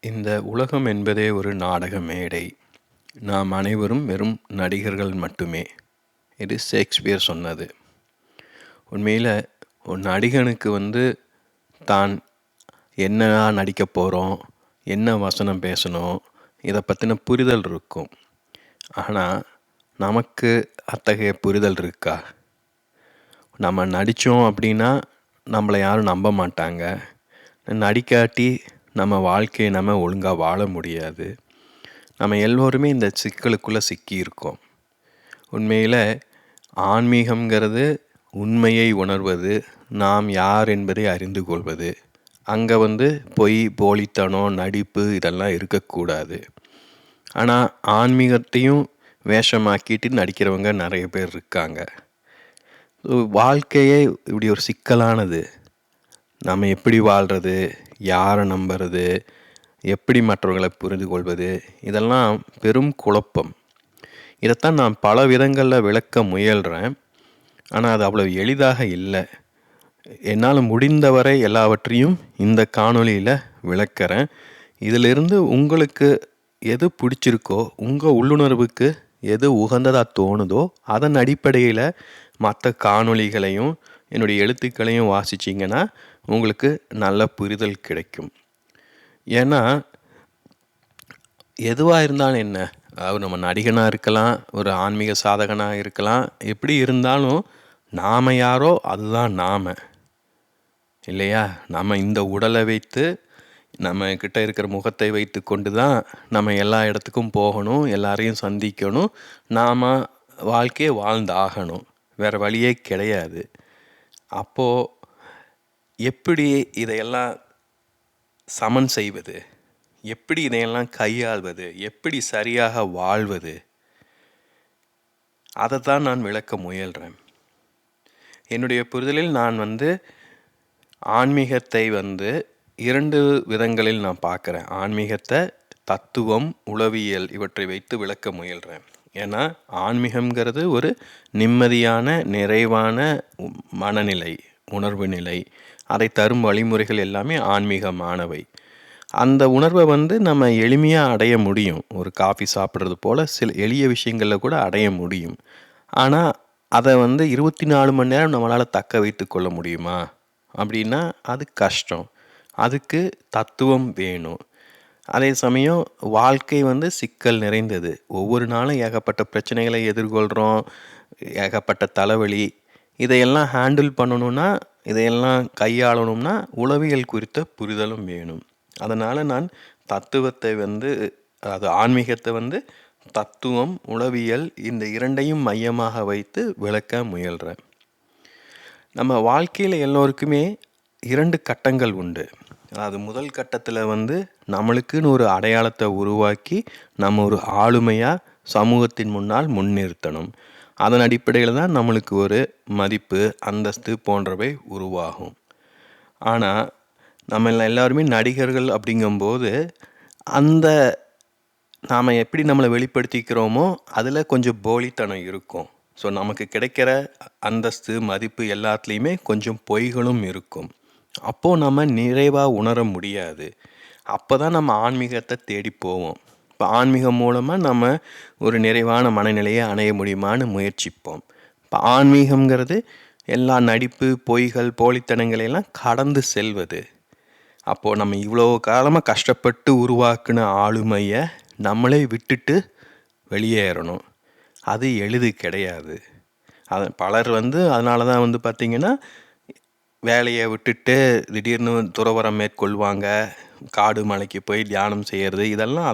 இந்த உலகம் என்பதே ஒரு நாடக மேடை. நாம் அனைவரும் வெறும் நடிகர்கள் மட்டுமே. இது ஷேக்ஸ்பியர் சொன்னது. உண்மையில் ஒரு நடிகனுக்கு தான் என்ன நடிக்கப் போகிறோம், என்ன வசனம் பேசணும், இதை பற்றின புரிதல் இருக்கும். ஆனால் நமக்கு அத்தகைய புரிதல் இருக்கா? நம்ம நடித்தோம் அப்படின்னா நம்மளை யாரும் நம்ப மாட்டாங்க. நடிக்காட்டி நம்ம வாழ்க்கையை நம்ம ஒழுங்காக வாழ முடியாது. நம்ம எல்லோருமே இந்த சிக்கலுக்குள்ளே சிக்கியிருக்கோம். உண்மையில் ஆன்மீகம்ங்கிறது உண்மையை உணர்வது, நாம் யார் என்பதை அறிந்து கொள்வது. அங்கே பொய், போலித்தனம், நடிப்பு இதெல்லாம் இருக்கக்கூடாது. ஆனால் ஆன்மீகத்தையும் வேஷமாக்கிட்டு நடிக்கிறவங்க நிறைய பேர் இருக்காங்க. வாழ்க்கையே இப்படி ஒரு சிக்கலானது. நம்ம எப்படி வாழ்கிறது, யாரை நம்புறது, எப்படி மற்றவர்களை புரிந்து கொள்வது, இதெல்லாம் பெரும் குழப்பம். இதைத்தான் நான் பல விதங்களில் விளக்க முயல்கிறேன். ஆனால் அது அவ்வளோ எளிதாக இல்லை. என்னால் முடிந்தவரை எல்லாவற்றையும் இந்த காணொளியில் விளக்கிறேன். இதிலிருந்து உங்களுக்கு எது பிடிச்சிருக்கோ, உங்கள் உள்ளுணர்வுக்கு எது உகந்ததாக தோணுதோ அதன் அடிப்படையில் மற்ற காணொளிகளையும் என்னுடைய எழுத்துக்களையும் வாசிச்சிங்கன்னா உங்களுக்கு நல்ல புரிதல் கிடைக்கும். ஏன்னா எதுவாக இருந்தாலும் என்ன, அதாவது நம்ம நடிகனாக இருக்கலாம், ஒரு ஆன்மீக சாதகனாக இருக்கலாம், எப்படி இருந்தாலும் நாம் யாரோ அதுதான் நாம், இல்லையா? நம்ம இந்த உடலை வைத்து, நம்ம கிட்ட இருக்கிற முகத்தை வைத்து கொண்டு தான் நம்ம எல்லா இடத்துக்கும் போகணும், எல்லாரையும் சந்திக்கணும், நாம் வாழ்க்கையை வாழ்ந்தாகணும், வேறு வழியே கிடையாது. அப்போது எப்படி இதையெல்லாம் சமன் செய்வது, எப்படி இதையெல்லாம் கையாள்வது, எப்படி சரியாக வாழ்வது, அதை தான் நான் விளக்க முயல்கிறேன். என்னுடைய புரிதலில் நான் ஆன்மீகத்தை இரண்டு விதங்களில் நான் பார்க்குறேன். ஆன்மீகத்தை தத்துவம், உளவியல் இவற்றை வைத்து விளக்க முயல்கிறேன். ஏன்னா ஆன்மீகம்ங்கிறது ஒரு நிம்மதியான, நிறைவான மனநிலை, உணர்வு நிலை. அதை தரும் வழிமுறைகள் எல்லாமே ஆன்மீகமானவை. அந்த உணர்வை நம்ம எளிமையாக அடைய முடியும். ஒரு காஃபி சாப்பிட்றது போல் சில எளிய விஷயங்களில் கூட அடைய முடியும். ஆனால் அதை 24 மணி நேரம் நம்மளால் தக்க வைத்து கொள்ள முடியுமா அப்படின்னா அது கஷ்டம். அதுக்கு தத்துவம் வேணும். அதே சமயம் வாழ்க்கை சிக்கல் நிறைந்தது. ஒவ்வொரு நாளும் ஏகப்பட்ட பிரச்சனைகளை எதிர்கொள்கிறோம், ஏகப்பட்ட தலைவலி. இதையெல்லாம் ஹேண்டில் பண்ணணுன்னா, இதையெல்லாம் கையாளணும்னா உளவியல் குறித்த புரிதலும் வேணும். அதனால் நான் தத்துவத்தை அது ஆன்மீகத்தை தத்துவம், உளவியல் இந்த இரண்டையும் மையமாக வைத்து விளக்க முயல்கிறேன். நம்ம வாழ்க்கையில் எல்லோருக்குமே 2 கட்டங்கள் உண்டு. அது முதல் கட்டத்தில் நம்மளுக்குன்னு ஒரு அடையாளத்தை உருவாக்கி நம்ம ஒரு ஆளுமையாக சமூகத்தின் முன்னால் முன்னிறுத்தணும். அதன் அடிப்படையில் தான் நம்மளுக்கு ஒரு மதிப்பு, அந்தஸ்து போன்றவை உருவாகும். ஆனால் நம்ம எல்லாருமே நடிகர்கள் அப்படிங்கும்போது அந்த நாம் எப்படி நம்மளை வெளிப்படுத்திக்கிறோமோ அதில் கொஞ்சம் போலித்தனம் இருக்கும். ஸோ நமக்கு கிடைக்கிற அந்தஸ்து, மதிப்பு எல்லாத்துலேயுமே கொஞ்சம் பொய்களும் இருக்கும். அப்போது நம்ம நிறைவாக உணர முடியாது. அப்போ தான் நம்ம ஆன்மீகத்தை தேடி போவோம். இப்போ ஆன்மீகம் மூலமாக நம்ம ஒரு நிறைவான மனநிலையை அடைய முடியுமான்னு முயற்சிப்போம். இப்போ ஆன்மீகம்ங்கிறது எல்லா நடிப்பு, பொய்கள், போலித்தனங்களையெல்லாம் கடந்து செல்வது. அப்போது நம்ம இவ்வளோ காலமாக கஷ்டப்பட்டு உருவாக்குன ஆளுமையை நம்மளே விட்டுட்டு வெளியேறணும். அது எளிது கிடையாது. அது பலர் அதனால தான் பார்த்திங்கன்னா வேலையை விட்டுட்டு திடீர்னு துறவறம் மேற்கொள்வாங்க, காடு மலைக்கு போய் தியானம் செய்கிறது, இதெல்லாம்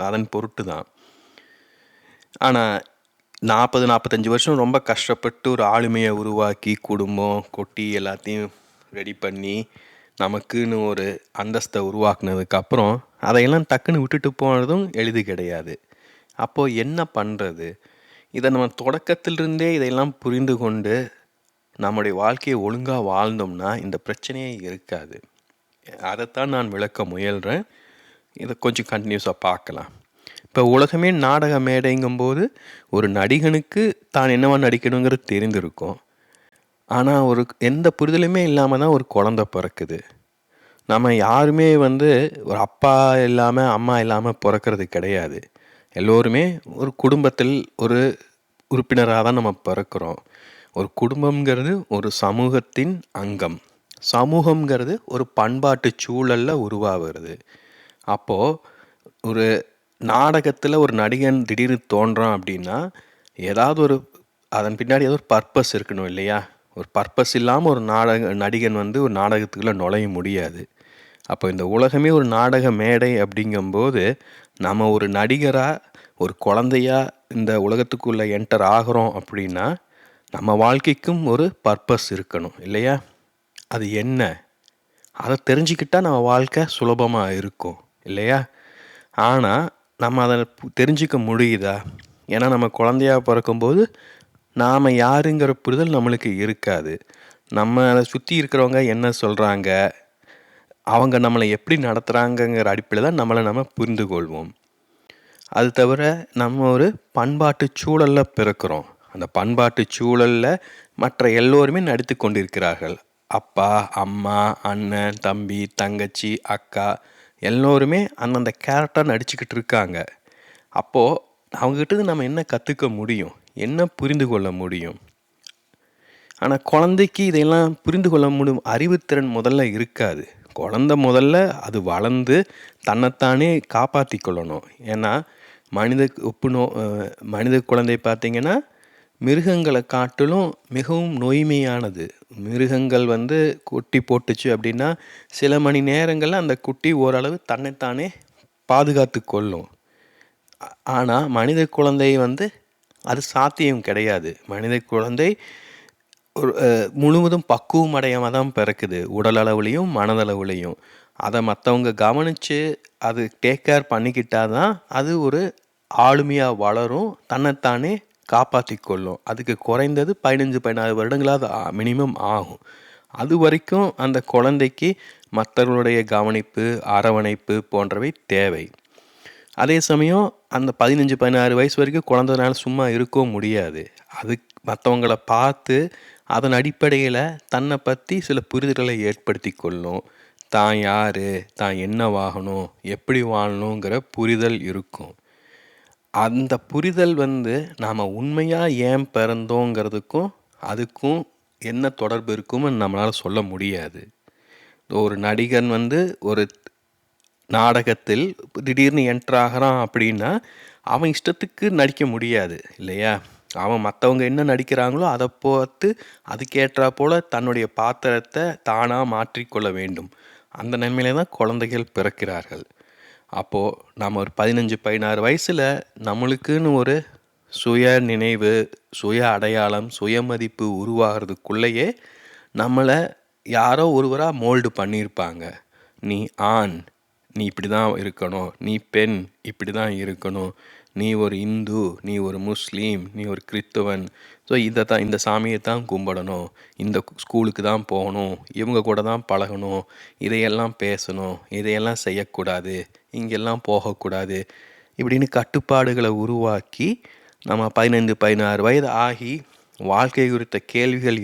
அதன் பொருட்டு தான். ஆனால் 40-45 வருஷம் ரொம்ப கஷ்டப்பட்டு ஒரு ஆளுமையை உருவாக்கி குடும்பம் கொட்டி எல்லாத்தையும் ரெடி பண்ணி நமக்குன்னு ஒரு அந்தஸ்தை உருவாக்குனதுக்கப்புறம் அதையெல்லாம் டக்குன்னு விட்டுட்டு போனதும் எளிது கிடையாது. அப்போது என்ன பண்ணுறது? இதை நம்ம தொடக்கத்திலிருந்தே இதையெல்லாம் புரிந்து கொண்டு நம்முடைய வாழ்க்கையை ஒழுங்காக வாழ்ந்தோம்னா இந்த பிரச்சனையே இருக்காது. அதைத்தான் நான் விளக்க முயல்கிறேன். இதை கொஞ்சம் கண்டினியூஸாக பார்க்கலாம். இப்போ உலகமே நாடக மேடைங்கும்போது ஒரு நடிகனுக்கு தான் என்னவா நடிக்கணுங்கிறது தெரிந்திருக்கும். ஆனால் எந்த புரிதலுமே இல்லாமல் தான் ஒரு குழந்தை பிறக்குது. நம்ம யாருமே வந்து ஒரு அப்பா இல்லாமல் அம்மா இல்லாமல் பிறக்கிறது கிடையாது. எல்லோருமே ஒரு குடும்பத்தில் ஒரு உறுப்பினராக தான் நம்ம பிறக்கிறோம். ஒரு குடும்பம்ங்கிறது ஒரு சமூகத்தின் அங்கம். சமூகம்ங்கிறது ஒரு பண்பாட்டு சூழலில் உருவாகிறது. அப்போது ஒரு நாடகத்தில் ஒரு நடிகன் திடீர்னு தோன்றான் அப்படின்னா ஏதாவது ஒரு அதன் பின்னாடி ஏதோ ஒரு பர்பஸ் இருக்கணும் இல்லையா? ஒரு பர்பஸ் இல்லாமல் ஒரு நடிகன் வந்து ஒரு நாடகத்துக்குள்ளே நுழைய முடியாது. அப்போ இந்த உலகமே ஒரு நாடக மேடை அப்படிங்கும்போது நம்ம ஒரு நடிகராக ஒரு குழந்தையா இந்த உலகத்துக்குள்ளே என்டர் ஆகிறோம் அப்படின்னா நம்ம வாழ்க்கைக்கும் ஒரு பர்பஸ் இருக்கணும் இல்லையா? அது என்ன? அதை தெரிஞ்சுக்கிட்டால் நம்ம வாழ்க்கை சுலபமாக இருக்கும் இல்லையா? ஆனால் நம்ம அதை தெரிஞ்சிக்க முடியுதா? ஏன்னா நம்ம குழந்தையா பிறக்கும்போது நாம் யாருங்கிற புரிதல் நம்மளுக்கு இருக்காது. நம்ம அதை சுற்றி இருக்கிறவங்க என்ன சொல்கிறாங்க, அவங்க நம்மளை எப்படி நடத்துகிறாங்கங்கிற அடிப்படையில் தான் நம்ம புரிந்து கொள்வோம். அது தவிர நம்ம ஒரு பண்பாட்டு சூழலில் பிறக்கிறோம். அந்த பண்பாட்டு சூழலில் மற்ற எல்லோருமே நடித்து கொண்டிருக்கிறார்கள். அப்பா, அம்மா, அண்ணன், தம்பி, தங்கச்சி, அக்கா எல்லோருமே அந்தந்த கேரக்டர் நடிச்சுக்கிட்டு இருக்காங்க. அப்போது அவங்ககிட்ட நம்ம என்ன கற்றுக்க முடியும், என்ன புரிந்து கொள்ள முடியும்? ஆனால் குழந்தைக்கு இதையெல்லாம் புரிந்து கொள்ள முடியும் அறிவுத்திறன் முதல்ல இருக்காது. குழந்தை முதல்ல அது வளர்ந்து தன்னைத்தானே காப்பாற்றி கொள்ளணும். ஏன்னா மனித குழந்தை பார்த்திங்கன்னா மிருகங்களை காட்டிலும் மிகவும் நோய்மையானது. மிருகங்கள் வந்து குட்டி போட்டுச்சு அப்படின்னா சில மணி நேரங்களில் அந்த குட்டி ஓரளவு தன்னைத்தானே பாதுகாத்து கொள்ளும். ஆனால் மனித குழந்தை வந்து அது சாத்தியம் கிடையாது. மனித குழந்தை ஒரு முழுவதும் பக்குவம் அடையாமல் தான் பிறக்குது, உடல் அளவுலேயும் மனதளவுலேயும். அதை மற்றவங்க கவனித்து அது டேக் கேர் பண்ணிக்கிட்டால் தான் அது ஒரு ஆளுமையாக வளரும், தன்னைத்தானே காப்பாற்றி கொள்ளும். அதுக்கு குறைந்தது 15-16 வருடங்களாவது மினிமம் ஆகும். அது வரைக்கும் அந்த குழந்தைக்கு மற்றவர்களுடைய கவனிப்பு, அரவணைப்பு போன்றவை தேவை. அதே சமயம் அந்த 15-16 வயசு வரைக்கும் குழந்தைனால சும்மா இருக்கவும் முடியாது. அது மற்றவங்கள பார்த்து அதன் அடிப்படையில் தன்னை பற்றி சில புரிதல்களை ஏற்படுத்தி கொள்ளும். தான் யார், தான் என்னவாகணும், எப்படி வாழணுங்கிற புரிதல் இருக்கும். அந்த புரிதல் வந்து நாம் உண்மையாக ஏன் பிறந்தோங்கிறதுக்கும் அதுக்கும் என்ன தொடர்பு இருக்கும்னு நம்மளால் சொல்ல முடியாது. ஒரு நடிகன் வந்து ஒரு நாடகத்தில் திடீர்னு என்ட்ராகிறான் அப்படின்னா அவன் இஷ்டத்துக்கு நடிக்க முடியாது இல்லையா? அவன் மற்றவங்க என்ன நடிக்கிறாங்களோ அதை பார்த்து அதுக்கேற்றா போல் தன்னுடைய பாத்திரத்தை தானாக மாற்றிக்கொள்ள வேண்டும். அந்த நிலைமையில தான் குழந்தைகள் பிறக்கிறார்கள். அப்போது நம்ம ஒரு 15-16 வயசில் நம்மளுக்குன்னு ஒரு சுய நினைவு, சுய அடையாளம், சுயமதிப்பு உருவாகிறதுக்குள்ளேயே நம்மளை யாரோ ஒருவராக மோல்டு பண்ணியிருப்பாங்க. நீ ஆண், நீ இப்படி தான் இருக்கணும், நீ பெண் இப்படி தான் இருக்கணும், நீ ஒரு இந்து, நீ ஒரு முஸ்லீம், நீ ஒரு கிறிஸ்தவன், ஸோ இந்த சாமியை தான் கும்பிடணும், இந்த ஸ்கூலுக்கு தான் போகணும், இவங்க கூட தான் பழகணும், இதையெல்லாம் பேசணும், இதையெல்லாம் செய்யக்கூடாது, இங்கெல்லாம் போகக்கூடாது இப்படின்னு கட்டுப்பாடுகளை உருவாக்கி நம்ம 15-16 வயது ஆகி வாழ்க்கை குறித்த கேள்விகள்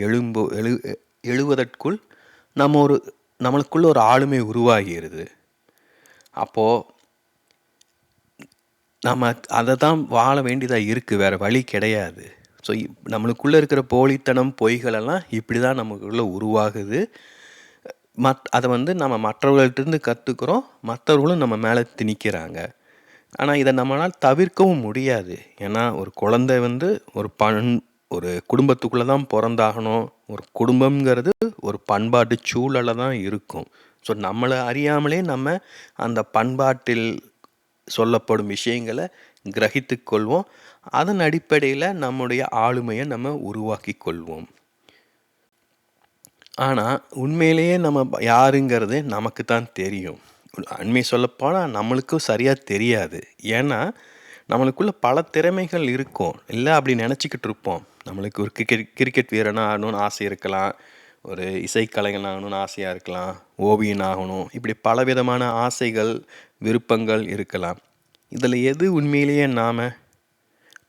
எழுவதற்குள் நம்மளுக்குள்ள ஒரு ஆளுமை உருவாகிறது. அப்போது நம்ம அதை தான் வாழ வேண்டியதாக இருக்குது, வேறு வழி கிடையாது. ஸோ நம்மளுக்குள்ளே இருக்கிற போலித்தனம், பொய்களெல்லாம் இப்படி தான் நமக்குள்ளே உருவாகுது. அதை வந்து நம்ம மற்றவர்கள்ட்டேருந்து கற்றுக்குறோம், மற்றவர்களும் நம்ம மேலே திணிக்கிறாங்க. ஆனால் இதை நம்மளால் தவிர்க்கவும் முடியாது. ஏன்னா ஒரு குழந்தை வந்து ஒரு குடும்பத்துக்குள்ளே தான் பிறந்தாகணும். ஒரு குடும்பம்ங்கிறது ஒரு பண்பாட்டு சூழலில் தான் இருக்கும். ஸோ நம்மளை அறியாமலே நம்ம அந்த பண்பாட்டில் சொல்லப்படும் விஷயங்களை கிரகித்து கொள்வோம். அதன் அடிப்படையில் நம்முடைய ஆளுமையை நம்ம உருவாக்கி கொள்வோம். ஆனால் உண்மையிலேயே நம்ம யாருங்கிறது நமக்கு தான் தெரியும். உண்மை சொல்லப்போனால் நம்மளுக்கும் சரியாக தெரியாது. ஏன்னா நம்மளுக்குள்ள பல திறமைகள் இருக்கும், இல்லை அப்படி நினச்சிக்கிட்டு இருப்போம். நம்மளுக்கு ஒரு கிரிக்கெட் வீரனாக ஆகணும்னு ஆசை இருக்கலாம், ஒரு இசைக்கலைஞன் ஆகணும்னு ஆசையாக இருக்கலாம், ஓவியன் ஆகணும், இப்படி பலவிதமான ஆசைகள், விருப்பங்கள் இருக்கலாம். இதில் எது உண்மையிலேயே நாம்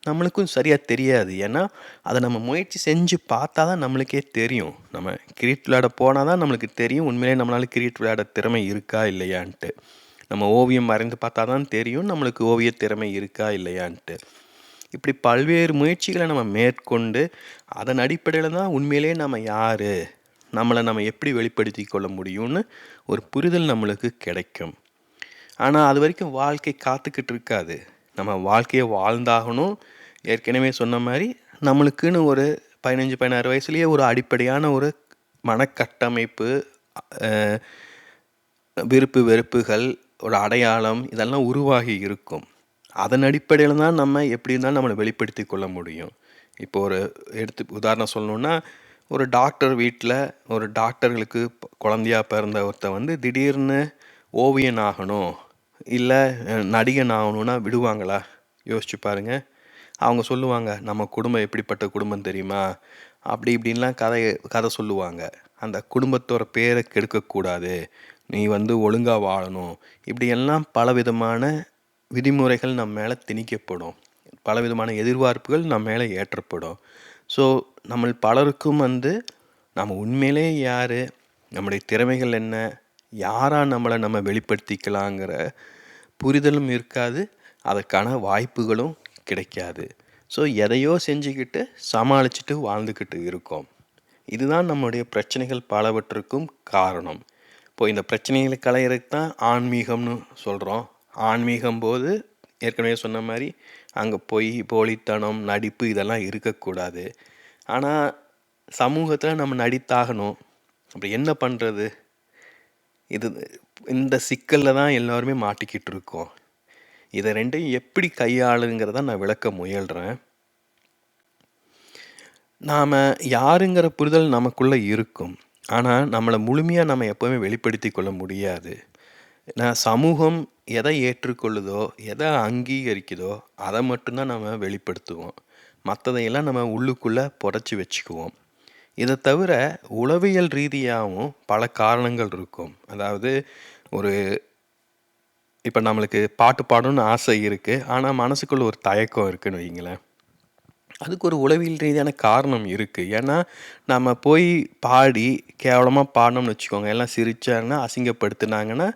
நம்மளுக்கும் சரியாக தெரியாது. ஏன்னா அதை நம்ம முயற்சி செஞ்சு பார்த்தா தான் நம்மளுக்கே தெரியும். நம்ம கிரிக்கெட் விளையாட போனால் தான் நம்மளுக்கு தெரியும் உண்மையிலே நம்மளால் கிரிக்கெட் விளையாட திறமை இருக்கா இல்லையான்ட்டு. நம்ம ஓவியம் வரைந்து பார்த்தா தான் தெரியும் நம்மளுக்கு ஓவிய திறமை இருக்கா இல்லையான்ட்டு. இப்படி பல்வேறு முயற்சிகளை நம்ம மேற்கொண்டு அதன் அடிப்படையில் தான் உண்மையிலே நம்ம யார், நம்மளை நம்ம எப்படி வெளிப்படுத்தி கொள்ள முடியும்னு ஒரு புரிதல் நம்மளுக்கு கிடைக்கும். ஆனால் அது வரைக்கும் வாழ்க்கை காத்துக்கிட்டு இருக்காது. நம்ம வாழ்க்கையை வாழ்ந்தாகணும். ஏற்கனவே சொன்ன மாதிரி நம்மளுக்குன்னு ஒரு 15-16 வயசுலேயே ஒரு அடிப்படையான ஒரு மனக்கட்டமைப்பு, விருப்பு வெறுப்புகள், ஒரு அடையாளம் இதெல்லாம் உருவாகி இருக்கும். அதன் அடிப்படையில் தான் நம்ம எப்படி இருந்தாலும் நம்மளை வெளிப்படுத்தி கொள்ள முடியும். இப்போ ஒரு உதாரணம் சொல்லணுன்னா, ஒரு டாக்டர் வீட்டில் ஒரு டாக்டர்களுக்கு குழந்தையா பிறந்த ஒருத்தன் திடீர்னு ஓவியன் ஆகணும் இல்லை நடிகன் ஆகணும்னா விடுவாங்களா? யோசிச்சு பாருங்க. அவங்க சொல்லுவாங்க, நம்ம குடும்பம் எப்படிப்பட்ட குடும்பம் தெரியுமா, அப்படி இப்படின்லாம் கதை சொல்லுவாங்க. அந்த குடும்பத்தோட பேரை கெடுக்கக்கூடாது, நீ ஒழுங்காக வாழணும், இப்படியெல்லாம் பலவிதமான விதிமுறைகள் நம்ம மேலே திணிக்கப்படும், பலவிதமான எதிர்பார்ப்புகள் நம்ம மேலே ஏற்றப்படும். ஸோ நம்ம பலருக்கும் நம்ம உண்மையிலே யார், நம்முடைய திறமைகள் என்ன, யாராக நம்மளை நம்ம வெளிப்படுத்திக்கலாங்கிற புரிதலும் இருக்காது, அதற்கான வாய்ப்புகளும் கிடைக்காது. ஸோ எதையோ செஞ்சுக்கிட்டு சமாளிச்சுட்டு வாழ்ந்துக்கிட்டு இருக்கோம். இதுதான் நம்முடைய பிரச்சனைகள் பலவற்றுக்கும் காரணம். இப்போது இந்த பிரச்சனைகளை களையிறதுக்கு தான் ஆன்மீகம்னு சொல்கிறோம். ஆன்மீகம் போது ஏற்கனவே சொன்ன மாதிரி அங்கே பொய், போலித்தனம், நடிப்பு இதெல்லாம் இருக்கக்கூடாது. ஆனால் சமூகத்தில் நம்ம நடித்தாகணும். அப்படி என்ன பண்ணுறது? இந்த சிக்கலில் தான் எல்லோருமே மாட்டிக்கிட்டு இருக்கோம். இதை ரெண்டையும் எப்படி கையாளுங்கிறத நான் விளக்க முயல்கிறேன். நாம் யாருங்கிற புரிதல் நமக்குள்ளே இருக்கும். ஆனால் நம்மளை முழுமையாக நம்ம எப்போவுமே வெளிப்படுத்தி கொள்ள முடியாது. சமூகம் எதை ஏற்றுக்கொள்ளுதோ, எதை அங்கீகரிக்குதோ அதை மட்டும்தான் நம்ம வெளிப்படுத்துவோம். மற்றதையெல்லாம் நம்ம உள்ளுக்குள்ளே புதைச்சி வச்சுக்குவோம். இதை தவிர உளவியல் ரீதியாகவும் பல காரணங்கள் இருக்கும். அதாவது இப்போ நம்மளுக்கு பாட்டு பாடணும்னு ஆசை இருக்குது, ஆனால் மனசுக்குள்ளே ஒரு தயக்கம் இருக்குதுன்னு வைங்களேன். அதுக்கு ஒரு உளவியல் ரீதியான காரணம் இருக்குது. ஏன்னா நம்ம போய் பாடி கேவலமாக பாடினோம்னு வச்சுக்கோங்க, எல்லாம் சிரித்தாங்கன்னா, அசிங்கப்படுத்தினாங்கன்னா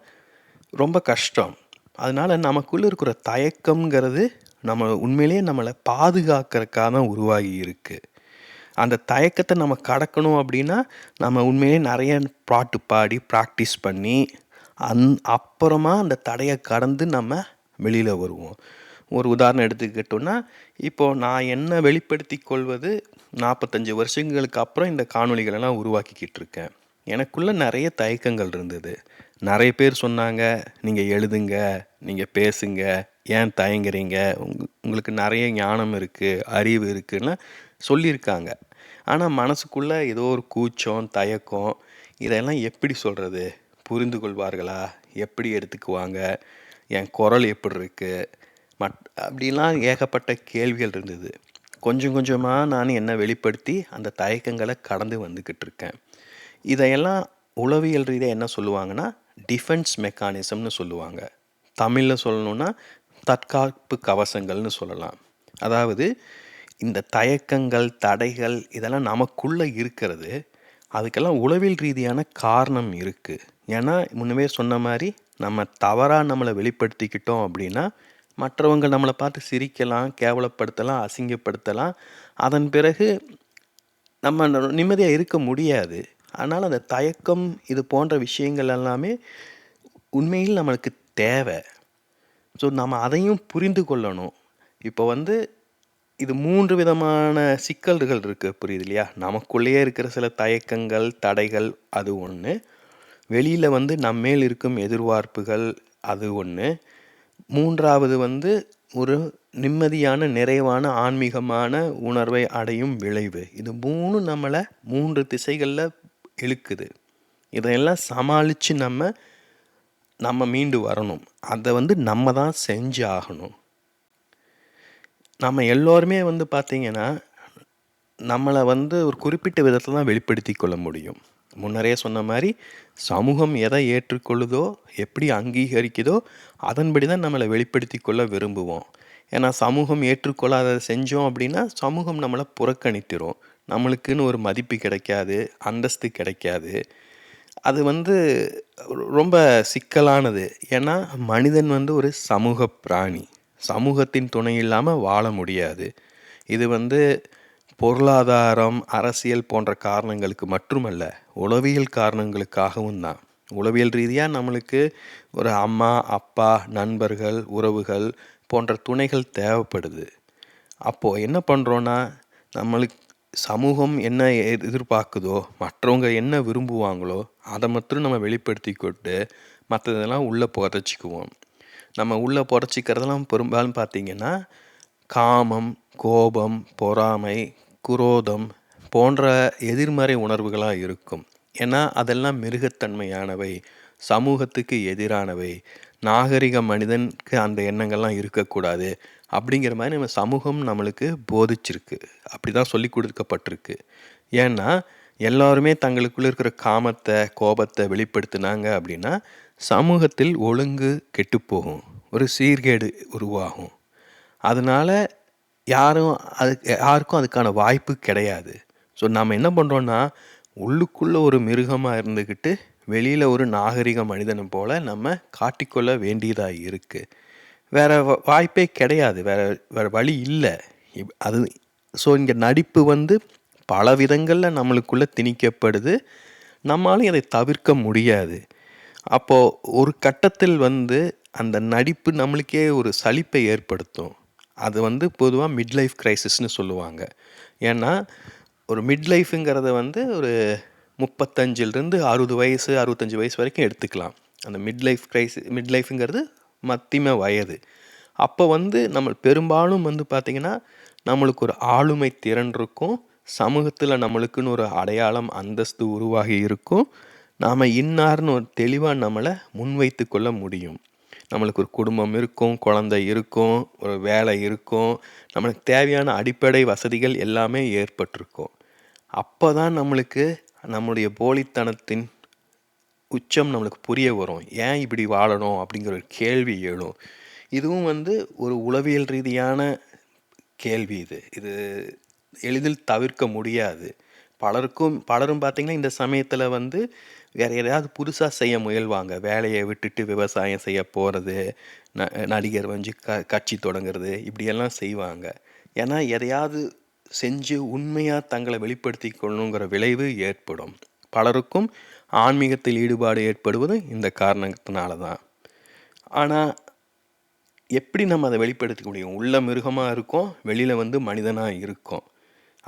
ரொம்ப கஷ்டம். அதனால் நமக்குள்ளே இருக்கிற தயக்கம்ங்கிறது நம்ம உண்மையிலேயே நம்மளை பாதுகாக்கிறதுக்காக தான் உருவாகி இருக்குது. அந்த தயக்கத்தை நம்ம கடக்கணும் அப்படின்னா நம்ம உண்மையிலே நிறைய பாட்டு பாடி ப்ராக்டிஸ் பண்ணி அப்புறமா அந்த தடையை கடந்து நம்ம வெளியில் வருவோம். ஒரு உதாரணம் எடுத்துக்கிட்டோன்னா, இப்போது நான் என்ன வெளிப்படுத்தி கொள்வது 45 வருஷங்களுக்கு அப்புறம் இந்த காணொலிகளெல்லாம் உருவாக்கிக்கிட்டு இருக்கேன். எனக்குள்ளே நிறைய தயக்கங்கள் இருந்தது. நிறைய பேர் சொன்னாங்க, நீங்கள் எழுதுங்க, நீங்கள் பேசுங்க, ஏன் தயங்குறீங்க, உங்களுக்கு நிறைய ஞானம் இருக்குது, அறிவு இருக்குன்னு சொல்லியிருக்காங்க. ஆனால் மனசுக்குள்ளே ஏதோ ஒரு கூச்சம், தயக்கம், இதெல்லாம் எப்படி சொல்கிறது, புரிந்து கொள்வார்களா, எப்படி எடுத்துக்குவாங்க, என் குரல் எப்படி இருக்குது, அப்படிலாம் ஏகப்பட்ட கேள்விகள் இருந்தது. கொஞ்சம் கொஞ்சமாக நான் என்னை வெளிப்படுத்தி அந்த தயக்கங்களை கடந்து வந்துக்கிட்டு இருக்கேன். இதையெல்லாம் உளவியல் ரீதியாக என்ன சொல்லுவாங்கன்னா, டிஃபென்ஸ் மெக்கானிசம்னு சொல்லுவாங்க. தமிழில் சொல்லணுன்னா தற்காப்பு கவசங்கள்னு சொல்லலாம். அதாவது இந்த தயக்கங்கள், தடைகள் இதெல்லாம் நமக்குள்ளே இருக்கிறது. அதுக்கெல்லாம் உளவியல் ரீதியான காரணம் இருக்குது. ஏன்னா முன்னமே சொன்ன மாதிரி நம்ம தவறாக நம்மளை வெளிப்படுத்திக்கிட்டோம் அப்படின்னா மற்றவங்க நம்மளை பார்த்து சிரிக்கலாம், கேவலப்படுத்தலாம், அசிங்கப்படுத்தலாம். அதன் பிறகு நம்ம நிம்மதியாக இருக்க முடியாது. ஆனால் அந்த தயக்கம் இது போன்ற விஷயங்கள் எல்லாமே உண்மையில் நம்மளுக்கு தேவை. ஸோ நம்ம அதையும் புரிந்து கொள்ளணும். இப்போ இது 3 விதமான சிக்கல்கள் இருக்குது, புரியுது இல்லையா? நமக்குள்ளேயே இருக்கிற சில தயக்கங்கள், தடைகள் அது ஒன்று. வெளியில் நம்மேல் இருக்கும் எதிர்பார்ப்புகள் அது ஒன்று. 3வது ஒரு நிம்மதியான, நிறைவான, ஆன்மீகமான உணர்வை அடையும் விளைவு. இது 3 நம்மளை 3 திசைகளில் இழுக்குது. இதையெல்லாம் சமாளித்து நம்ம மீண்டு வரணும். அதை நம்ம தான் செஞ்சு ஆகணும். நம்ம எல்லோருமே பார்த்திங்கன்னா நம்மளை ஒரு குறிப்பிட்ட விதத்தில் தான் வெளிப்படுத்தி கொள்ள முடியும். முன்னரே சொன்ன மாதிரி சமூகம் எதை ஏற்றுக்கொள்ளுதோ, எப்படி அங்கீகரிக்குதோ அதன்படி தான் நம்மளை வெளிப்படுத்தி கொள்ள விரும்புவோம். ஏன்னா சமூகம் ஏற்றுக்கொள்ளாததை செஞ்சோம் அப்படின்னா சமூகம் நம்மளை புறக்கணித்திரும். நம்மளுக்குன்னு ஒரு மதிப்பு கிடைக்காது, அந்தஸ்து கிடைக்காது. அது வந்து ரொம்ப சிக்கலானது. ஏன்னா மனிதன் வந்து ஒரு சமூக பிராணி. சமூகத்தின் துணை இல்லாமல் வாழ முடியாது. இது வந்து பொருளாதாரம், அரசியல் போன்ற காரணங்களுக்கு மட்டுமல்ல, உளவியல் காரணங்களுக்காகவும் தான். உளவியல் ரீதியாக நம்மளுக்கு ஒரு அம்மா, அப்பா, நண்பர்கள், உறவுகள் போன்ற துணைகள் தேவைப்படுது. அப்போது என்ன பண்ணுறோன்னா, நம்மளுக்கு சமூகம் என்ன எதிர்பார்க்குதோ, மற்றவங்க என்ன விரும்புவாங்களோ அதை மட்டும் நம்ம வெளிப்படுத்தி கொண்டு மற்றதெல்லாம் உள்ளே புதைச்சிக்குவோம். நம்ம உள்ளே புதைச்சிக்கிறதெல்லாம் பெரும்பாலும் பார்த்திங்கன்னா காமம், கோபம், பொறாமை, குரோதம் போன்ற எதிர்மறை உணர்வுகளாக இருக்கும். ஏன்னா அதெல்லாம் மிருகத்தன்மையானவை, சமூகத்துக்கு எதிரானவை, நாகரிக மனிதனுக்கு அந்த எண்ணங்கள்லாம் இருக்கக்கூடாது அப்படிங்கிற மாதிரி நம்ம சமூகம் நம்மளுக்கு போதிச்சிருக்கு. அப்படி தான் சொல்லி கொடுக்கப்பட்டிருக்கு. ஏன்னா எல்லாருமே தங்களுக்குள்ளே இருக்கிற காமத்தை, கோபத்தை வெளிப்படுத்தினாங்க அப்படின்னா சமூகத்தில் ஒழுங்கு கெட்டுப்போகும், ஒரு சீர்கேடு உருவாகும். அதனால் யாருக்கும் அதுக்கான வாய்ப்பு கிடையாது. ஸோ நாம் என்ன பண்ணுறோன்னா, உள்ளுக்குள்ளே ஒரு மிருகமாக இருந்துக்கிட்டு வெளியில் ஒரு நாகரிக மனிதனை போல் நம்ம காட்டிக்கொள்ள வேண்டியதாக இருக்குது. வேறு வாய்ப்பே கிடையாது, வேறு வழி இல்லை. அது ஸோ இங்கே நடிப்பு வந்து பல விதங்களில் நம்மளுக்குள்ளே திணிக்கப்படுது. நம்மளாலும் அதை தவிர்க்க முடியாது. அப்போது ஒரு கட்டத்தில் வந்து அந்த நடிப்பு நம்மளுக்கே ஒரு சலிப்பை ஏற்படுத்தும். அது வந்து பொதுவாக மிட் லைஃப் கிரைசிஸ்னு சொல்லுவாங்க. ஏன்னா ஒரு மிட் லைஃபுங்கிறத வந்து ஒரு 35லிருந்து 60 வயசு 65 வயசு வரைக்கும் எடுத்துக்கலாம். அந்த மிட் லைஃபுங்கிறது மத்தியம வயது. அப்போ வந்து நம்ம பெரும்பாலும் வந்து பார்த்திங்கன்னா நம்மளுக்கு ஒரு ஆளுமை திறன் இருக்கும், சமூகத்தில் நம்மளுக்குன்னு ஒரு அடையாளம், அந்தஸ்து உருவாகி இருக்கும். நாம் இன்னார்னு ஒரு தெளிவாக நம்மளை முன்வைத்து கொள்ள முடியும். நம்மளுக்கு ஒரு குடும்பம் இருக்கும், குழந்தை இருக்கும், ஒரு வேலை இருக்கும், நம்மளுக்கு தேவையான அடிப்படை வசதிகள் எல்லாமே ஏற்பட்டிருக்கும். அப்போ தான் நம்மளுக்கு நம்முடைய போலித்தனத்தின் உச்சம் நம்மளுக்கு புரிய வரும். ஏன் இப்படி வாழணும் அப்படிங்கிற ஒரு கேள்வி எழும். இதுவும் வந்து ஒரு உளவியல் ரீதியான கேள்வி. இது எளிதில் தவிர்க்க முடியாது. பலரும் பார்த்திங்கன்னா இந்த சமயத்தில் வந்து வேறு எதையாவது புதுசாக செய்ய முயல்வாங்க. வேலையை விட்டுட்டு விவசாயம் செய்ய போகிறது, நடிகர் வந்து கட்சி தொடங்குறது, இப்படியெல்லாம் செய்வாங்க. ஏன்னா எதையாவது செஞ்சு உண்மையாக தங்களை வெளிப்படுத்தி கொள்ளணுங்கிற விளைவு ஏற்படும். பலருக்கும் ஆன்மீகத்தில் ஈடுபாடு ஏற்படுவது இந்த காரணத்தினால தான். ஆனால் எப்படி நம்ம அதை வெளிப்படுத்திக்க முடியும்? உள்ள மிருகமாக இருக்கும், வெளியில் வந்து மனிதனாக இருக்கும்.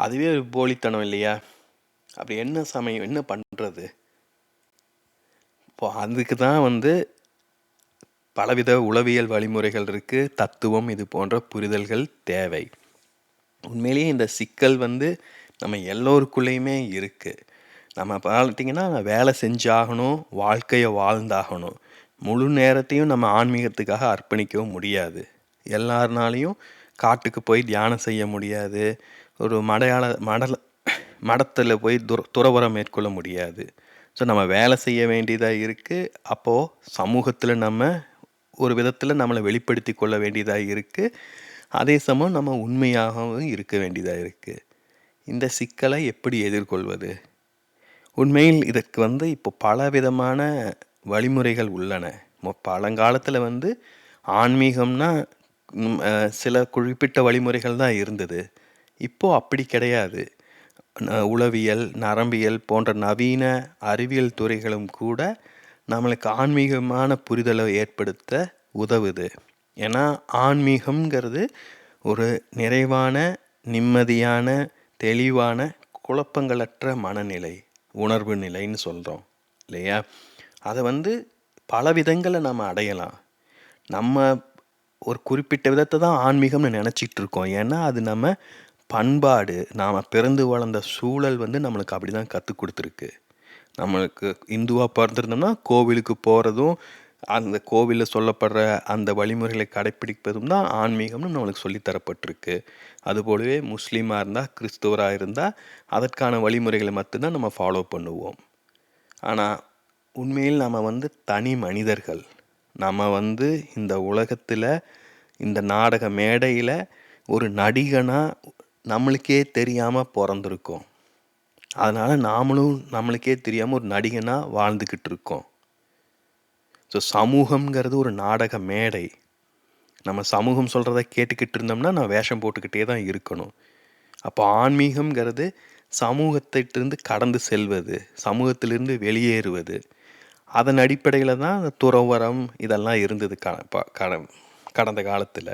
அதுவே ஒரு போலித்தனம் இல்லையா? அப்படி என்ன பண்ணுறது? இப்போ அதுக்கு தான் வந்து பலவித உளவியல் வழிமுறைகள் இருக்குது, தத்துவம், இது போன்ற புரிதல்கள் தேவை. உண்மையிலேயே இந்த சிக்கல் வந்து நம்ம எல்லோருக்குள்ளேயுமே இருக்குது. நம்ம பார்த்திங்கன்னா வேலை செஞ்சாகணும், வாழ்க்கையை வாழ்ந்தாகணும். முழு நேரத்தையும் நம்ம ஆன்மீகத்துக்காக அர்ப்பணிக்கவும் முடியாது. எல்லாருனாலையும் காட்டுக்கு போய் தியானம் செய்ய முடியாது, ஒரு மடத்தில் போய் துறவரம் மேற்கொள்ள முடியாது. ஸோ நம்ம வேலை செய்ய வேண்டியதாக இருக்குது. அப்போது சமூகத்தில் நம்ம ஒரு விதத்தில் நம்மளை வெளிப்படுத்தி கொள்ள வேண்டியதாக இருக்குது. அதே சமயம் நம்ம உண்மையாகவும் இருக்க வேண்டியதாக இருக்குது. இந்த சிக்கலை எப்படி எதிர்கொள்வது? உண்மையில் இதற்கு வந்து இப்போ பல விதமான வழிமுறைகள் உள்ளன. பழங்காலத்தில் வந்து ஆன்மீகம்னா சில குறிப்பிட்ட வழிமுறைகள் தான் இருந்தது. இப்போது அப்படி கிடையாது. உளவியல், நரம்பியல் போன்ற நவீன அறிவியல் துறைகளும் கூட நம்மளுக்கு ஆன்மீகமான புரிதலை ஏற்படுத்த உதவுது. ஏன்னா ஆன்மீகம்ங்கிறது ஒரு நிறைவான, நிம்மதியான, தெளிவான, குழப்பங்களற்ற மனநிலை, உணர்வு நிலைன்னு சொல்கிறோம் இல்லையா? அதை வந்து பல விதங்களில் நம்ம அடையலாம். நம்ம ஒரு குறிப்பிட்ட விதத்தை தான் ஆன்மீகம்னு நினச்சிட்டு இருக்கோம். ஏன்னா அது நம்ம பண்பாடு, நாம் பிறந்து வளர்ந்த சூழல் வந்து நம்மளுக்கு அப்படி தான் கற்றுக் கொடுத்துருக்கு. நம்மளுக்கு இந்துவாக பிறந்திருந்தோம்னா கோவிலுக்கு போகிறதும், அந்த கோவிலில் சொல்லப்படுற அந்த வழிமுறைகளை கடைப்பிடிப்பதும் தான் ஆன்மீகம்னு நம்மளுக்கு சொல்லித்தரப்பட்டிருக்கு. அதுபோலவே முஸ்லீமாக இருந்தால், கிறிஸ்துவராக இருந்தால் அதற்கான வழிமுறைகளை மட்டும்தான் நம்ம ஃபாலோ பண்ணுவோம். ஆனால் உண்மையில் நம்ம வந்து தனி மனிதர்கள். நம்ம வந்து இந்த உலகத்தில் இந்த நாடக மேடையில் ஒரு நடிகனாக நம்மளுக்கே தெரியாமல் பிறந்திருக்கோம். அதனால் நாமளும் நம்மளுக்கே தெரியாமல் ஒரு நடிகனாக வாழ்ந்துக்கிட்டு இருக்கோம். ஸோ சமூகம்ங்கிறது ஒரு நாடக மேடை. நம்ம சமூகம் சொல்கிறத கேட்டுக்கிட்டு இருந்தோம்னா நான் வேஷம் போட்டுக்கிட்டே தான் இருக்கணும். அப்போ ஆன்மீகம்ங்கிறது சமூகத்திலிருந்து கடந்து செல்வது, சமூகத்திலிருந்து வெளியேறுவது. அதன் அடிப்படையில் தான் அந்த துறவரம் இதெல்லாம் இருந்தது கடந்த காலத்தில்.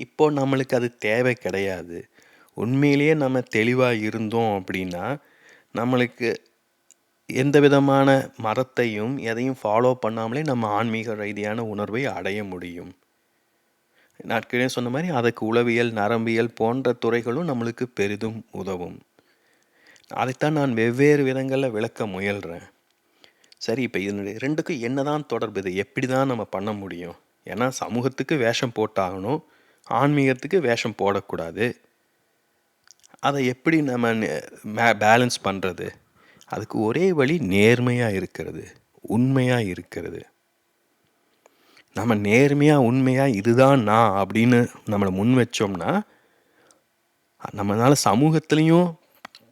இப்போ நம்மளுக்கு அது தேவை கிடையாது. உண்மையிலேயே நம்ம தெளிவாக இருந்தோம் அப்படின்னா நம்மளுக்கு எந்த விதமான மதத்தையும் எதையும் ஃபாலோ பண்ணாமலே நம்ம ஆன்மீக ரீதியான உணர்வை அடைய முடியும். நாட்களே சொன்ன மாதிரி அதுக்கு உளவியல், நரம்பியல் போன்ற துறைகளும் நம்மளுக்கு பெரிதும் உதவும். அதைத்தான் நான் வெவ்வேறு விதங்களில் விளக்க முயல்கிறேன். சரி, இப்போ இது ரெண்டுக்கும் என்னதான் தொடர்பு? இது எப்படி தான் நம்ம பண்ண முடியும்? ஏன்னா சமூகத்துக்கு வேஷம் போட்டாகணும், ஆன்மீகத்துக்கு வேஷம் போடக்கூடாது. அதை எப்படி நம்ம பேலன்ஸ் பண்ணுறது? அதுக்கு ஒரே வழி நேர்மையாக இருக்கிறது, உண்மையாக இருக்கிறது. நம்ம நேர்மையாக உண்மையாக இதுதான் நான் அப்படின்னு நம்மளை முன் வச்சோம்னா நம்மளால் சமூகத்துலேயும்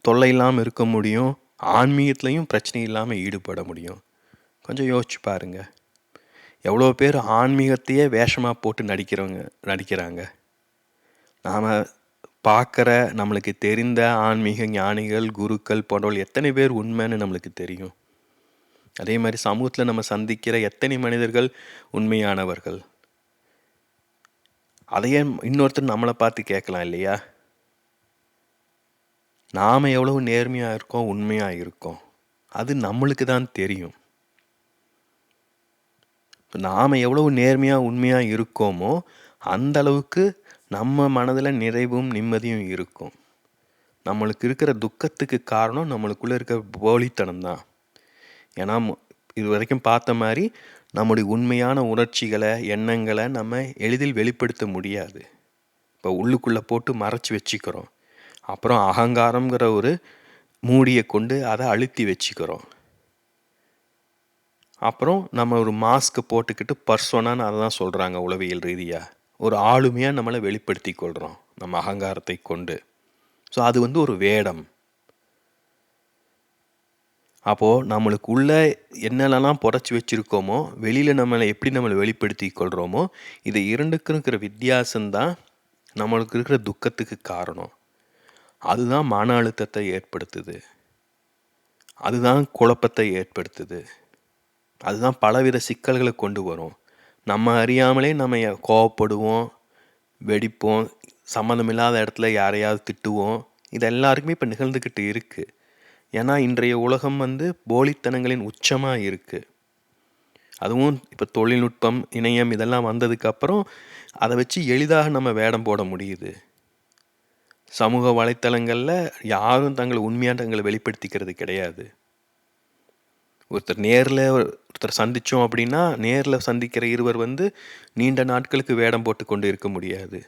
தொல்லை இல்லாமல் இருக்க முடியும், ஆன்மீகத்துலேயும் பிரச்சனை இல்லாமல் ஈடுபட முடியும். கொஞ்சம் யோசிச்சு பாருங்கள். எவ்வளோ பேர் ஆன்மீகத்தையே வேஷமாக போட்டு நடிக்கிறாங்க. நாம் பார்க்குற நம்மளுக்கு தெரிந்த ஆன்மீக ஞானிகள், குருக்கள் போன்றவர்கள் எத்தனை பேர் உண்மைன்னு நம்மளுக்கு தெரியும். அதே மாதிரி சமூகத்தில் நம்ம சந்திக்கிற எத்தனை மனிதர்கள் உண்மையானவர்கள்? அதையே இன்னொருத்தர் நம்மளை பார்த்து கேட்கலாம் இல்லையா? நாம் எவ்வளவு நேர்மையாக இருக்கோம், உண்மையாக இருக்கோம், அது நம்மளுக்கு தான் தெரியும். நாம் எவ்வளவு நேர்மையாக உண்மையாக இருக்கோமோ அந்த அளவுக்கு நம்ம மனதில் நிறைவும் நிம்மதியும் இருக்கும். நம்மளுக்கு இருக்கிற துக்கத்துக்கு காரணம் நம்மளுக்குள்ளே இருக்கிற போலித்தனம் தான். ஏன்னா இது வரைக்கும் பார்த்த மாதிரி நம்முடைய உண்மையான உணர்ச்சிகளை, எண்ணங்களை நம்ம எளிதில் வெளிப்படுத்த முடியாது. இப்போ உள்ளுக்குள்ளே போட்டு மறைச்சி வச்சுக்கிறோம். அப்புறம் அகங்காரங்கிற ஒரு மூடியை கொண்டு அதை அழுத்தி வச்சுக்கிறோம். அப்புறம் நம்ம ஒரு மாஸ்க்கு போட்டுக்கிட்டு பர்சோனான்னு அதை தான் சொல்கிறாங்க உளவியல் ரீதியாக. ஒரு ஆளுமையாக நம்மளை வெளிப்படுத்தி கொள்கிறோம் நம்ம அகங்காரத்தை கொண்டு. ஸோ அது ஒரு வேடம். அப்போது நம்மளுக்கு உள்ள என்னென்னலாம் புதைச்சி வச்சுருக்கோமோ, வெளியில் நம்மளை வெளிப்படுத்தி கொள்கிறோமோ, இது இரண்டுக்கும் இருக்கிற வித்தியாசம்தான் நம்மளுக்கு இருக்கிற துக்கத்துக்கு காரணம். அதுதான் மன அழுத்தத்தை ஏற்படுத்துது, அதுதான் குழப்பத்தை ஏற்படுத்துது, அதுதான் பலவித சிக்கல்களை கொண்டு வரும். நம்ம அறியாமலே நம்ம கோவப்படுவோம், வெடிப்போம், சம்மந்தமில்லாத இடத்துல யாரையாவது திட்டுவோம். இது எல்லாருக்குமே இப்போ நிகழ்ந்துக்கிட்டு இருக்குது. ஏன்னா இன்றைய உலகம் போலித்தனங்களின் உச்சமாக இருக்குது. அதுவும் இப்போ தொழில்நுட்பம், இணையம் இதெல்லாம் வந்ததுக்கப்புறம் அதை வச்சு எளிதாக நம்ம வேடம் போட முடியுது. சமூக வலைத்தளங்களில் யாரும் தங்களை வெளிப்படுத்திக்கிறது கிடையாது. ஒருத்தர் சந்தித்தோம் அப்படின்னா நேரில் சந்திக்கிற இருவர் நீண்ட நாட்களுக்கு வேடம் போட்டு கொண்டு இருக்க முடியாது.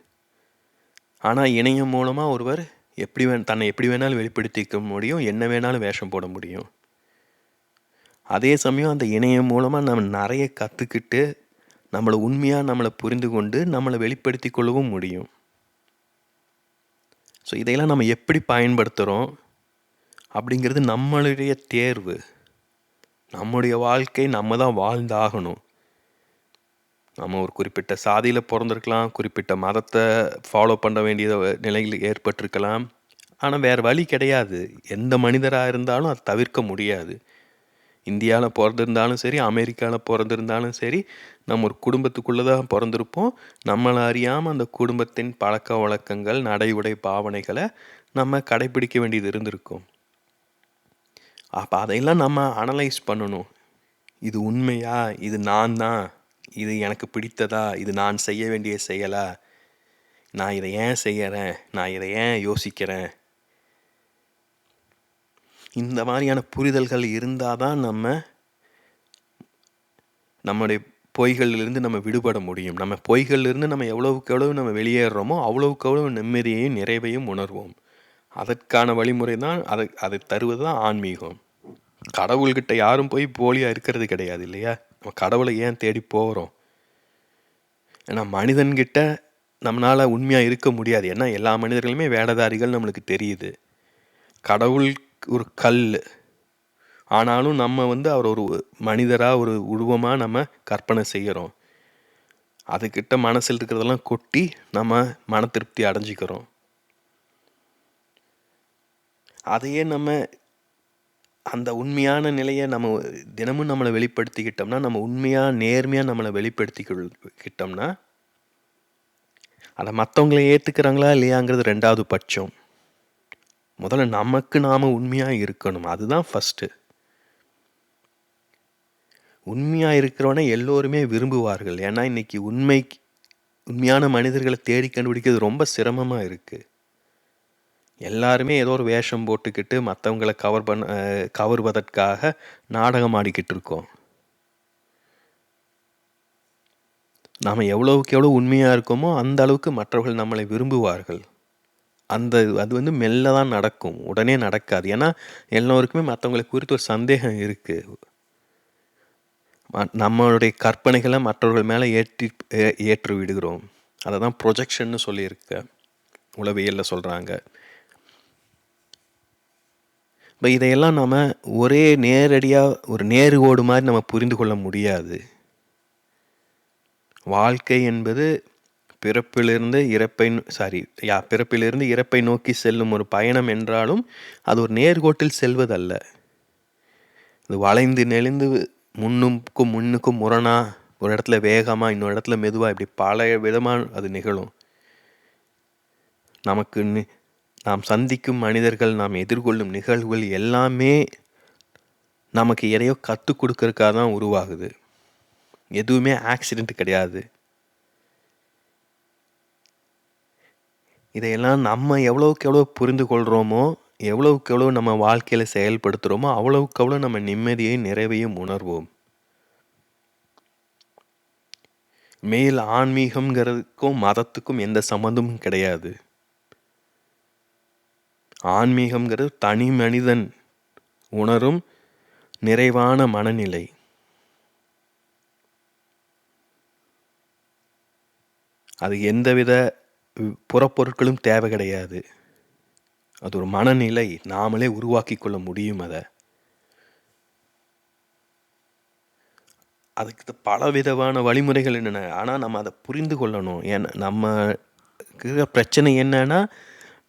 ஆனால் இணையம் மூலமாக ஒருவர் தன்னை எப்படி வேணாலும் வெளிப்படுத்திக்க முடியும், என்ன வேணாலும் வேஷம் போட முடியும். அதே சமயம் அந்த இணையம் மூலமாக நம்ம நிறைய கற்றுக்கிட்டு நம்மளை உண்மையாக புரிந்து கொண்டு நம்மளை வெளிப்படுத்தி கொள்ளவும் முடியும். ஸோ இதையெல்லாம் நம்ம எப்படி பயன்படுத்துகிறோம் அப்படிங்கிறது நம்மளுடைய தேர்வு. நம்முடைய வாழ்க்கை நம்ம தான் வாழ்ந்தாகணும். நம்ம ஒரு குறிப்பிட்ட சாதியில் பிறந்திருக்கலாம், குறிப்பிட்ட மதத்தை ஃபாலோ பண்ண வேண்டிய நிலையில் ஏற்பட்டிருக்கலாம். ஆனால் வேறு வழி கிடையாது. எந்த மனிதராக இருந்தாலும் அதை தவிர்க்க முடியாது. இந்தியாவில் பிறந்திருந்தாலும் சரி, அமெரிக்காவில் பிறந்திருந்தாலும் சரி, நம்ம ஒரு குடும்பத்துக்குள்ளே தான் பிறந்திருப்போம். நம்மளை அறியாமல் அந்த குடும்பத்தின் பழக்க வழக்கங்கள், நடை உடை பாவனைகளை நம்ம கடைபிடிக்க வேண்டியது இருந்திருக்கும். அப்போ அதையெல்லாம் நம்ம அனலைஸ் பண்ணணும். இது உண்மையா? இது நான் தான்? இது எனக்கு பிடித்ததா? இது நான் செய்ய வேண்டிய செயலா? நான் இதை ஏன் செய்கிறேன்? நான் இதை ஏன் யோசிக்கிறேன்? இந்த மாதிரியான புரிதல்கள் இருந்தால் தான் நம்முடைய பொய்களிலிருந்து நம்ம விடுபட முடியும். நம்ம பொய்களிலிருந்து நம்ம எவ்வளவுக்கு எவ்வளவு நம்ம வெளியேறுறோமோ அவ்வளவுக்கு எவ்வளவு நிம்மதியையும் நிறைவையும் உணர்வோம். அதற்கான வழிமுறை தான் அதை தருவது தான் ஆன்மீகம். கடவுள்கிட்ட யாரும் போய் போலியாக இருக்கிறது கிடையாது இல்லையா? நம்ம கடவுளை ஏன் தேடி போகிறோம்? ஏன்னா மனிதன்கிட்ட நம்மளால் உண்மையாக இருக்க முடியாது. ஏன்னா எல்லா மனிதர்களுமே வேடதாரிகள் நம்மளுக்கு தெரியுது. கடவுள் ஒரு கல், ஆனாலும் நம்ம அவர் ஒரு மனிதராக ஒரு உருவமாக நம்ம கற்பனை செய்கிறோம். அதுக்கிட்ட மனசில் இருக்கிறதெல்லாம் கொட்டி நம்ம மன திருப்தி அடைஞ்சிக்கிறோம். அதையே நம்ம அந்த உண்மையான நிலையை நம்ம தினமும் நம்மளை வெளிப்படுத்திக்கிட்டோம்னா, நம்ம உண்மையாக நேர்மையாக நம்மளை வெளிப்படுத்திக்கிட்டோம்னா, அதை மற்றவங்களை ஏற்றுக்கிறாங்களா இல்லையாங்கிறது ரெண்டாவது பட்சம். முதல்ல நமக்கு நாம் உண்மையாக இருக்கணும். அதுதான் ஃபஸ்ட்டு. உண்மையாக இருக்கிறவனை எல்லோருமே விரும்புவார்கள். ஏன்னா இன்றைக்கி உண்மையான மனிதர்களை தேடி கண்டுபிடிக்கிறது ரொம்ப சிரமமாக இருக்குது. எல்லாருமே ஏதோ ஒரு வேஷம் போட்டுக்கிட்டு மற்றவங்களை கவர்வதற்காக நாடகம் ஆடிக்கிட்டு இருக்கோம். நாம் எவ்வளவுக்கு எவ்வளோ உண்மையாக இருக்கோமோ அந்த அளவுக்கு மற்றவர்கள் நம்மளை விரும்புவார்கள். அது மெல்ல தான் நடக்கும், உடனே நடக்காது. ஏன்னா எல்லோருக்குமே மற்றவங்களை குறித்து ஒரு சந்தேகம் இருக்குது. நம்மளுடைய கற்பனைகளை மற்றவர்கள் மேலே ஏற்றி விடுகிறோம். அதை தான் ப்ரொஜெக்ஷன்னு சொல்லியிருக்க உளவியலில் சொல்கிறாங்க. இப்போ இதையெல்லாம் நம்ம ஒரே நேரடியாக ஒரு நேர்கோடு மாதிரி நம்ம புரிந்து கொள்ள முடியாது. வாழ்க்கை என்பது பிறப்பிலிருந்து இறப்பை நோக்கி செல்லும் ஒரு பயணம் என்றாலும் அது ஒரு நேர்கோட்டில் செல்வதல்ல. அது வளைந்து நெளிந்து முன்னுக்கும் முரணா, ஒரு இடத்துல வேகமாக இன்னொரு இடத்துல மெதுவாக, இப்படி பல விதமாக அது நிகழும். நாம் சந்திக்கும் மனிதர்கள், நாம் எதிர்கொள்ளும் நிகழ்வுகள் எல்லாமே நமக்கு எதையோ கற்றுக் கொடுக்கறதுக்காக தான் உருவாகுது. எதுவுமே ஆக்சிடெண்ட் கிடையாது. இதையெல்லாம் நம்ம எவ்வளோக்கு எவ்வளோ புரிந்து கொள்கிறோமோ, எவ்வளவுக்கு எவ்வளோ நம்ம வாழ்க்கையில் செயல்படுத்துகிறோமோ அவ்வளவுக்கு எவ்வளோ நம்ம நிம்மதியையும் நிறைவையும் உணர்வோம். மேல் ஆன்மீகம்ங்கிறதுக்கும் மதத்துக்கும் எந்த சம்மந்தமும் கிடையாது. ஆன்மீகம்ங்கிறது தனி மனிதன் உணரும் நிறைவான மனநிலை. அது எந்தவித புறப்பொருட்களும் தேவை கிடையாது. அது ஒரு மனநிலை, நாமளே உருவாக்கி கொள்ள முடியும். அதுக்கு பலவிதமான வழிமுறைகள் என்னென்ன, ஆனால் நம்ம அதை புரிந்து கொள்ளணும். ஏன்னா நம்ம பிரச்சனை என்னன்னா,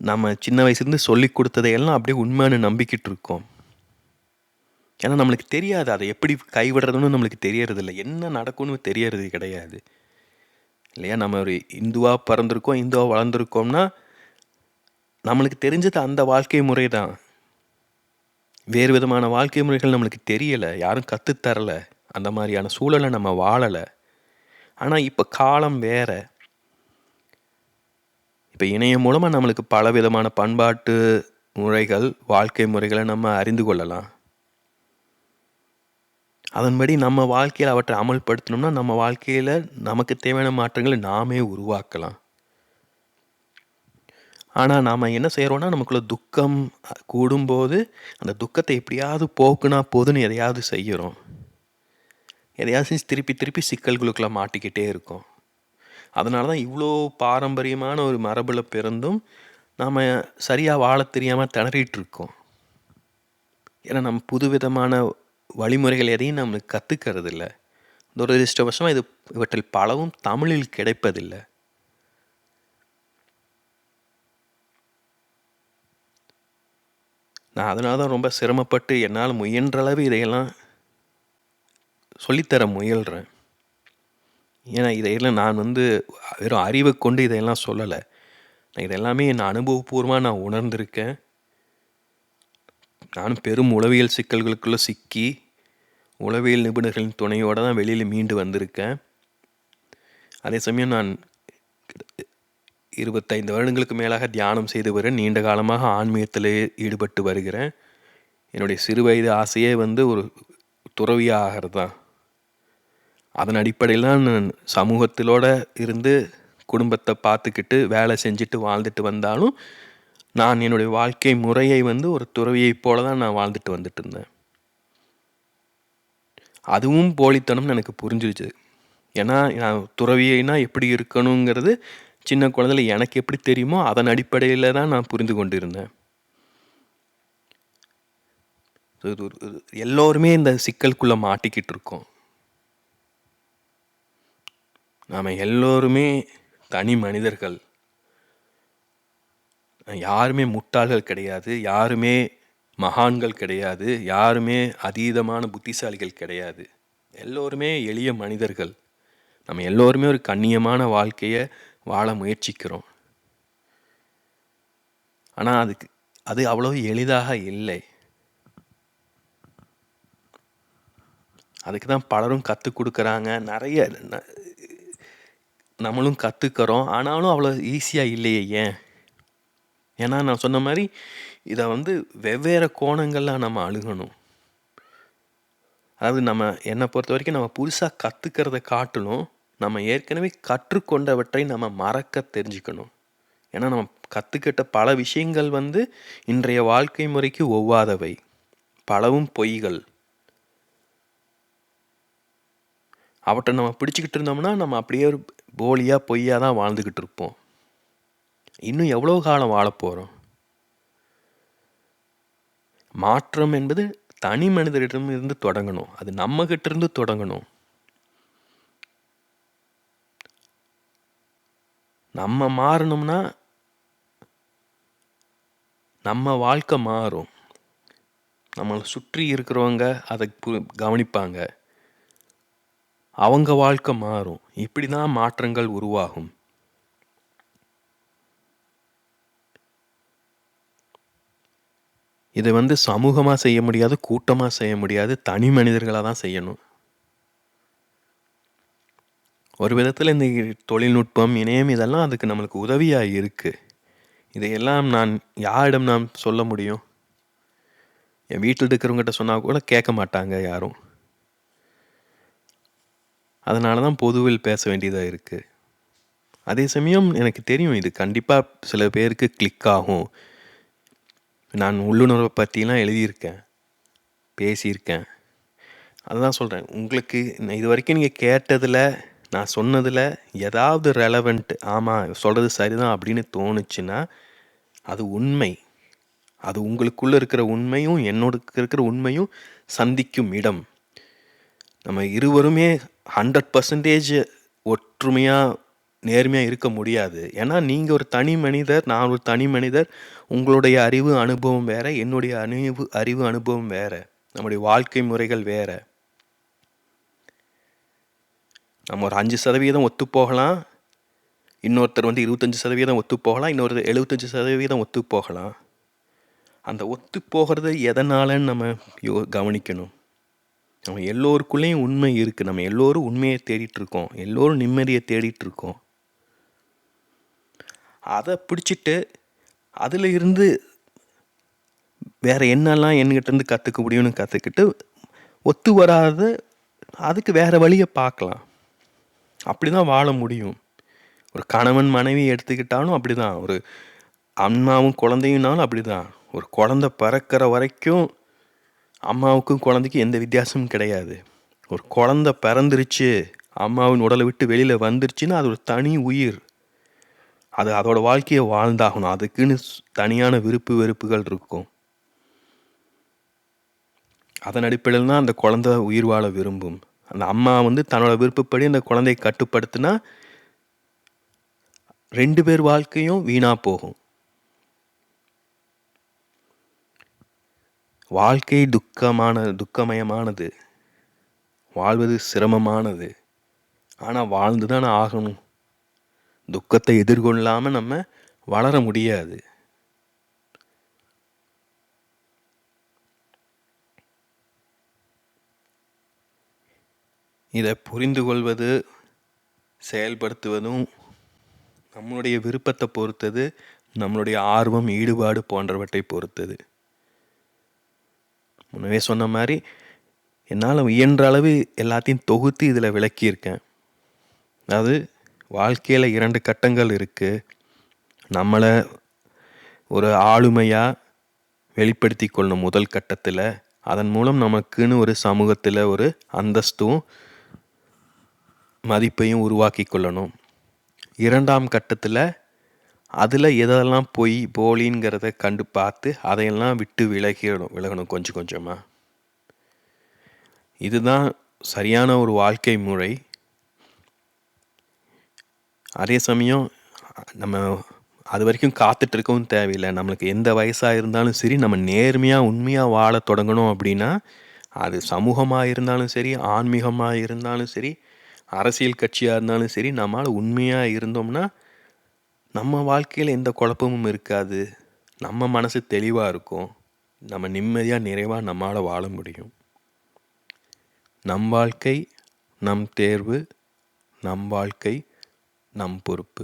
நம்ம சின்ன வயசுலேருந்து சொல்லி கொடுத்ததையெல்லாம் அப்படியே உண்மைன்னு நம்பிக்கிட்டு இருக்கோம். ஏன்னா நம்மளுக்கு தெரியாது அதை எப்படி கைவிடுறதுன்னு நம்மளுக்கு தெரியறதில்லை, என்ன நடக்கும்னு தெரியறது கிடையாது இல்லையா. நம்ம ஒரு இந்துவாக பிறந்திருக்கோம், இந்துவாக வளர்ந்துருக்கோம்னா நம்மளுக்கு தெரிஞ்சது அந்த வாழ்க்கை முறை தான். வேறு விதமான வாழ்க்கை முறைகள் நம்மளுக்கு தெரியலை, யாரும் கற்றுத்தரலை, அந்த மாதிரியான சூழலை நம்ம வாழலை. ஆனால் இப்போ காலம் வேற. இப்போ இணையம் மூலமாக நம்மளுக்கு பல விதமான பண்பாட்டு முறைகள், வாழ்க்கை முறைகளை நம்ம அறிந்து கொள்ளலாம். அதன்படி நம்ம வாழ்க்கையில் அவற்றை அமல்படுத்தணும்னா நம்ம வாழ்க்கையில் நமக்கு தேவையான மாற்றங்களை நாமே உருவாக்கலாம். ஆனால் நாம் என்ன செய்கிறோன்னா, நமக்குள்ள துக்கம் கூடும்போது அந்த துக்கத்தை எப்படியாவது போக்குனா போதுன்னு எதையாவது செய்கிறோம். எதையாவது செஞ்சு திருப்பி திருப்பி சிக்கல்களுக்குள்ள மாட்டிக்கிட்டே இருக்கோம். அதனால தான் இவ்வளோ பாரம்பரியமான ஒரு மரபில் பிறந்தும் நாம் சரியாக வாழ தெரியாமல் திணறிட்டு இருக்கோம். ஏன்னா நம்ம புதுவிதமான வழிமுறைகள் எதையும் நம்மளுக்கு கற்றுக்கிறது இல்லை. துரதிர்ஷ்டவசமாக இவற்றில் பலவும் தமிழில் கிடைப்பதில்லை. நான் அதனால தான் ரொம்ப சிரமப்பட்டு என்னால் முயன்றளவு இதையெல்லாம் சொல்லித்தர முயல்கிறேன். ஏன்னா இதையெல்லாம் நான் வெறும் அறிவை கொண்டு இதையெல்லாம் சொல்லலை. நான் இதெல்லாமே என் அனுபவபூர்வமாக நான் உணர்ந்திருக்கேன். நானும் பெரும் உளவியல் சிக்கல்களுக்குள்ளே சிக்கி உளவியல் நிபுணர்களின் துணையோடு தான் வெளியில் மீண்டு வந்திருக்கேன். அதே சமயம் நான் 25 வருடங்களுக்கு மேலாக தியானம் செய்து வருகிறேன். நீண்ட காலமாக ஆன்மீகத்தில் ஈடுபட்டு வருகிறேன். என்னுடைய சிறு வயது ஆசையே ஒரு துறவியாக ஆகிறது தான். அதன் அடிப்படையில் தான் நான் சமூகத்திலோடு இருந்து குடும்பத்தை பார்த்துக்கிட்டு வேலை செஞ்சுட்டு வாழ்ந்துட்டு வந்தாலும் நான் என்னுடைய வாழ்க்கை முறையை ஒரு துறவியை போல தான் நான் வாழ்ந்துட்டு வந்துட்டு இருந்தேன். அதுவும் போலித்தனம்னு எனக்கு புரிஞ்சிருச்சு. ஏன்னா நான் துறவினா எப்படி இருக்கணுங்கிறது சின்ன குழந்தைல எனக்கு எப்படி தெரியுமோ அதன் அடிப்படையில் தான் நான் புரிந்து கொண்டு இருந்தேன். எல்லோருமே இந்த சிக்கலுக்குள்ளே மாட்டிக்கிட்டு இருக்கோம். நாம் எல்லோருமே தனி மனிதர்கள். யாருமே முட்டாள்கள் கிடையாது, யாருமே மகான்கள் கிடையாது, யாருமே அதீதமான புத்திசாலிகள் கிடையாது. எல்லோருமே எளிய மனிதர்கள். நம்ம எல்லோருமே ஒரு கண்ணியமான வாழ்க்கையை வாழ முயற்சிக்கிறோம். ஆனால் அது அவ்வளோ எளிதாக இல்லை. அதுக்கு தான் பலரும் கற்றுக் கொடுக்குறாங்க, நிறைய நம்மளும் கற்றுக்கிறோம். ஆனாலும் அவ்வளோ ஈஸியாக இல்லையே. ஏன்? ஏன்னா நான் சொன்ன மாதிரி இதை வெவ்வேறு கோணங்களில் நம்ம அணுகணும். அதாவது என்னை பொறுத்த வரைக்கும் நம்ம புதுசாக கற்றுக்கிறத காட்டிலும் நம்ம ஏற்கனவே கற்றுக்கொண்டவற்றை நம்ம மறக்க தெரிஞ்சுக்கணும். ஏன்னா நம்ம கற்றுக்கிட்ட பல விஷயங்கள் இன்றைய வாழ்க்கை முறைக்கு ஒவ்வாதவை, பலவும் பொய்கள். அவற்றை நம்ம பிடிச்சிக்கிட்டு இருந்தோம்னா நம்ம அப்படியே ஒரு போலியாக பொய்யாக தான் வாழ்ந்துக்கிட்டு இருப்போம். இன்னும் எவ்வளோ காலம் வாழ போகிறோம்? மாற்றம் என்பது தனி மனிதரிடமிருந்து தொடங்கணும். அது நம்மகிட்ட இருந்து தொடங்கணும். நம்ம மாறணும்னா நம்ம வாழ்க்கை மாறும். நம்மளை சுற்றி இருக்கிறவங்க அதை கவனிப்பாங்க, அவங்க வாழ்க்கை மாறும். இப்படி தான் மாற்றங்கள் உருவாகும். இதை சமூகமாக செய்ய முடியாது, கூட்டமாக செய்ய முடியாது, தனி மனிதர்களாக தான் செய்யணும். ஒரு விதத்தில் இந்த தொழில்நுட்பம், இணையம் இதெல்லாம் அதுக்கு நம்மளுக்கு உதவியாக இருக்குது. இதையெல்லாம் நான் யாரிடம் நான் சொல்ல முடியும்? என் வீட்டில் இருக்கிறவங்ககிட்ட சொன்னால் கூட கேட்க மாட்டாங்க யாரும். அதனால தான் பொதுவில் பேச வேண்டியதாக இருக்குது. அதே சமயம் எனக்கு தெரியும் இது கண்டிப்பாக சில பேருக்கு கிளிக் ஆகும். நான் உள்ளுணர்வை பற்றிலாம் எழுதியிருக்கேன், பேசியிருக்கேன். அதுதான் சொல்கிறேன், உங்களுக்கு இது வரைக்கும் நீங்கள் கேட்டதில், நான் சொன்னதில் ஏதாவது ரெலவெண்ட், ஆமாம் சொல்கிறது சரிதான் அப்படின்னு தோணுச்சுன்னா அது உண்மை. அது உங்களுக்குள்ளே இருக்கிற உண்மையும் என்னோட இருக்கிற உண்மையும் சந்திக்கும் இடம். நம்ம இருவருமே 100% ஒற்றுமையாக நேர்மையாக இருக்க முடியாது. ஏன்னா நீங்கள் ஒரு தனி மனிதர், நான் ஒரு தனி மனிதர். உங்களுடைய அறிவு அனுபவம் வேறு, என்னுடைய அறிவு அனுபவம் வேறு, நம்முடைய வாழ்க்கை முறைகள் வேறு. நம்ம ஒரு 5% ஒத்துப்போகலாம், இன்னொருத்தர் 25% ஒத்துப்போகலாம், இன்னொரு 75% ஒத்துப்போகலாம். அந்த ஒத்துப்போகிறது எதனாலன்னு நம்ம கவனிக்கணும். நம்ம எல்லோருக்குள்ளேயும் உண்மை இருக்குது. நம்ம எல்லோரும் உண்மையை தேடிட்டுருக்கோம், எல்லோரும் நிம்மதியை தேடிட்டுருக்கோம். அதை பிடிச்சிட்டு அதில் இருந்து வேறு என்னெல்லாம் என்கிட்டேருந்து கற்றுக்க முடியும்னு கற்றுக்கிட்டு ஒத்து வராத அதுக்கு வேறு வழியை பார்க்கலாம். அப்படி தான் வாழ முடியும். ஒரு கணவன் மனைவி எடுத்துக்கிட்டாலும் அப்படி தான், ஒரு அம்மாவும் குழந்தையும்னாலும் அப்படி தான். ஒரு குழந்தை பிறக்கிற வரைக்கும் அம்மாவுக்கும் குழந்தைக்கும் எந்த வித்தியாசமும் கிடையாது. ஒரு குழந்தை பிறந்துருச்சு, அம்மாவின் உடலை விட்டு வெளியில் வந்துருச்சுன்னா அது ஒரு தனி உயிர். அது அதோட வாழ்க்கையை வாழ்ந்தாகணும். அதுக்குன்னு தனியான விருப்பு வெறுப்புகள் இருக்கும். அதன் அடிப்படையில் தான் அந்த குழந்தை உயிர் வாழ விரும்பும். அந்த அம்மா தன்னோட விருப்பப்படி அந்த குழந்தையை கட்டுப்படுத்தினா 2 பேர் வாழ்க்கையும் வீணாக போகும். வாழ்க்கை துக்கமயமானது, வாழ்வது சிரமமானது. ஆனால் வாழ்ந்து தானே ஆகணும். துக்கத்தை எதிர்கொள்ளாமல் நம்ம வளர முடியாது. இதை புரிந்து கொள்வது, செயல்படுத்துவதும் நம்மளுடைய விருப்பத்தை பொறுத்தது, நம்மளுடைய ஆர்வம், ஈடுபாடு போன்றவற்றை பொறுத்தது. முன்னவே சொன்ன மாதிரி என்னால் இயன்ற அளவு எல்லாத்தையும் தொகுத்து இதில் விளக்கியிருக்கேன். அதாவது வாழ்க்கையில் 2 கட்டங்கள் இருக்குது. நம்மளை ஒரு ஆளுமையாக வெளிப்படுத்தி கொள்ளணும் முதல் கட்டத்தில். அதன் மூலம் நமக்குன்னு ஒரு சமூகத்தில் ஒரு அந்தஸ்தும் மதிப்பையும் உருவாக்கி கொள்ளணும். 2ஆம் கட்டத்தில் அதில் எதெல்லாம் பொய் போலிங்கிறத கண்டு பார்த்து அதையெல்லாம் விட்டு விலகணும் கொஞ்சம் கொஞ்சமாக. இதுதான் சரியான ஒரு வாழ்க்கை முறை. அதே சமயம் நம்ம அது வரைக்கும் காத்துட்டு இருக்கவும் தேவையில்லை. நம்மளுக்கு எந்த வயசாக இருந்தாலும் சரி, நம்ம நேர்மையாக உண்மையாக வாழ தொடங்கணும் அப்படின்னா, அது சமூகமாக இருந்தாலும் சரி, ஆன்மீகமாக இருந்தாலும் சரி, அரசியல் கட்சியாக இருந்தாலும் சரி, நம்மளால் உண்மையாக இருந்தோம்னா நம்ம வாழ்க்கையில் எந்த குழப்பமும் இருக்காது. நம்ம மனசு தெளிவாக இருக்கும். நம்ம நிம்மதியாக நிறைவாக நம்மளால் வாழ முடியும். நம் வாழ்க்கை நம் தேர்வு, நம் வாழ்க்கை நம் பொறுப்பு.